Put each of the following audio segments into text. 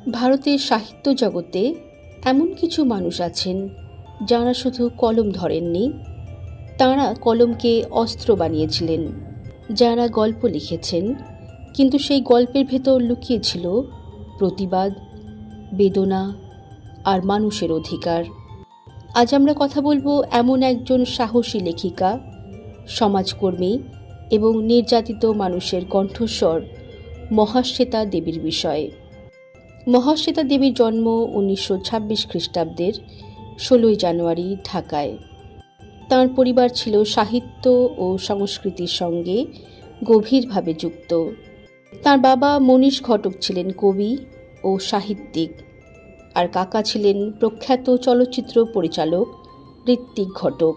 ভারতের সাহিত্য জগতে এমন কিছু মানুষ আছেন যাঁরা শুধু কলম ধরেননি, তাঁরা কলমকে অস্ত্র বানিয়েছিলেন। যাঁরা গল্প লিখেছেন, কিন্তু সেই গল্পের ভেতর লুকিয়ে ছিল প্রতিবাদ, বেদনা আর মানুষের অধিকার। আজ আমরা কথা বলবো এমন একজন সাহসী লেখিকা, সমাজকর্মী এবং নির্যাতিত মানুষের কণ্ঠস্বর মহাশ্বেতা দেবীর বিষয়ে। মহাশ্বেতা দেবীর জন্ম 1926 খ্রিস্টাব্দের 16 জানুয়ারি ঢাকায়। তাঁর পরিবার ছিল সাহিত্য ও সংস্কৃতির সঙ্গে গভীরভাবে যুক্ত। তাঁর বাবা মনীষ ঘটক ছিলেন কবি ও সাহিত্যিক, আর কাকা ছিলেন প্রখ্যাত চলচ্চিত্র পরিচালক ঋত্বিক ঘটক।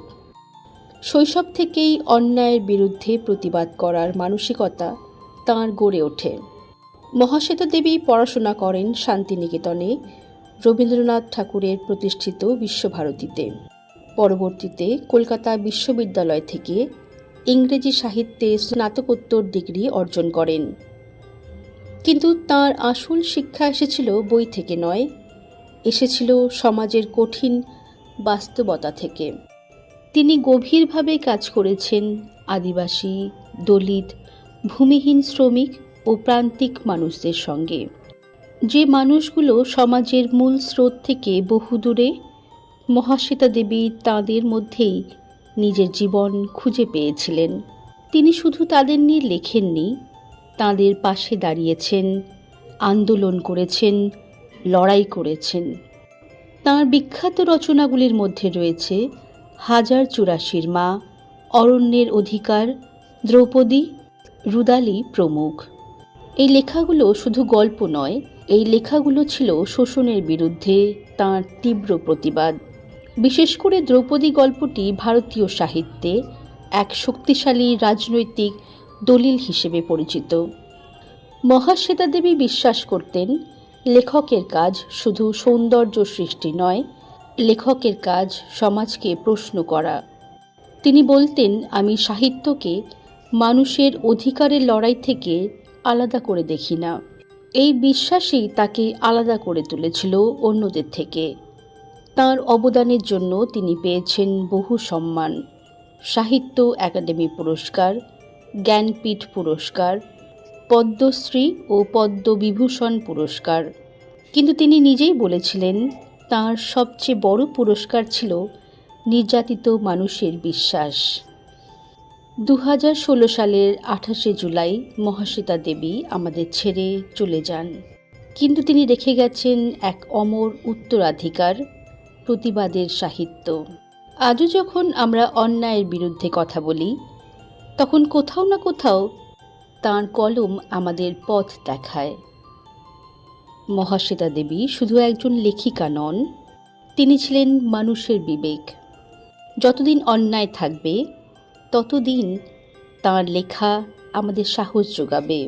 শৈশব থেকেই অন্যায়ের বিরুদ্ধে প্রতিবাদ করার মানসিকতা তাঁর গড়ে ওঠে। মহাশ্বেতা দেবী পড়াশোনা করেন শান্তিনিকেতনে রবীন্দ্রনাথ ঠাকুরের প্রতিষ্ঠিত বিশ্বভারতীতে। পরবর্তীতে কলকাতা বিশ্ববিদ্যালয় থেকে ইংরেজি সাহিত্যে স্নাতকোত্তর ডিগ্রি অর্জন করেন। কিন্তু তাঁর আসল শিক্ষা এসেছিল বই থেকে নয়, এসেছিল সমাজের কঠিন বাস্তবতা থেকে। তিনি গভীরভাবে কাজ করেছেন আদিবাসী, দলিত, ভূমিহীন শ্রমিক ও প্রান্তিক মানুষদের সঙ্গে, যে মানুষগুলো সমাজের মূল স্রোত থেকে বহুদূরে। মহাশ্বেতা দেবী তাঁদের মধ্যেই নিজের জীবন খুঁজে পেয়েছিলেন। তিনি শুধু তাদের নিয়ে লেখেননি, তাঁদের পাশে দাঁড়িয়েছেন, আন্দোলন করেছেন, লড়াই করেছেন। তাঁর বিখ্যাত রচনাগুলির মধ্যে রয়েছে হাজার চুরাশির মা, অরণ্যের অধিকার, দ্রৌপদী, রুদালি প্রমুখ। এই লেখাগুলো শুধু গল্প নয়, এই লেখাগুলো ছিল শোষণের বিরুদ্ধে তাঁর তীব্র প্রতিবাদ। বিশেষ করে দ্রৌপদী গল্পটি ভারতীয় সাহিত্যে এক শক্তিশালী রাজনৈতিক দলিল হিসেবে পরিচিত। মহাশ্বেতা দেবী বিশ্বাস করতেন, লেখকের কাজ শুধু সৌন্দর্য সৃষ্টি নয়, লেখকের কাজ সমাজকে প্রশ্ন করা। তিনি বলতেন, আমি সাহিত্যকে মানুষের অধিকারের লড়াই থেকে আলাদা করে দেখি না। এই বিশ্বাসই তাকে আলাদা করে তুলেছিল অন্যদের থেকে। তাঁর অবদানের জন্য তিনি পেয়েছেন বহু সম্মান: সাহিত্য একাডেমি পুরস্কার, জ্ঞানপীঠ পুরস্কার, পদ্মশ্রী ও পদ্মবিভূষণ পুরস্কার। কিন্তু তিনি নিজেই বলেছিলেন, তাঁর সবচেয়ে বড় পুরস্কার ছিল নির্যাতিত মানুষের বিশ্বাস। 2016 সালের 28শে জুলাই মহাশ্বেতা দেবী আমাদের ছেড়ে চলে যান, কিন্তু তিনি রেখে গেছেন এক অমর উত্তরাধিকার, প্রতিবাদের সাহিত্য। আজও যখন আমরা অন্যায়ের বিরুদ্ধে কথা বলি, তখন কোথাও না কোথাও তাঁর কলম আমাদের পথ দেখায়। মহাশ্বেতা দেবী শুধু একজন লেখিকা নন, তিনি ছিলেন মানুষের বিবেক। যতদিন অন্যায় থাকবে, ততদিন তাঁর লেখা আমাদের সাহস যোগাবে।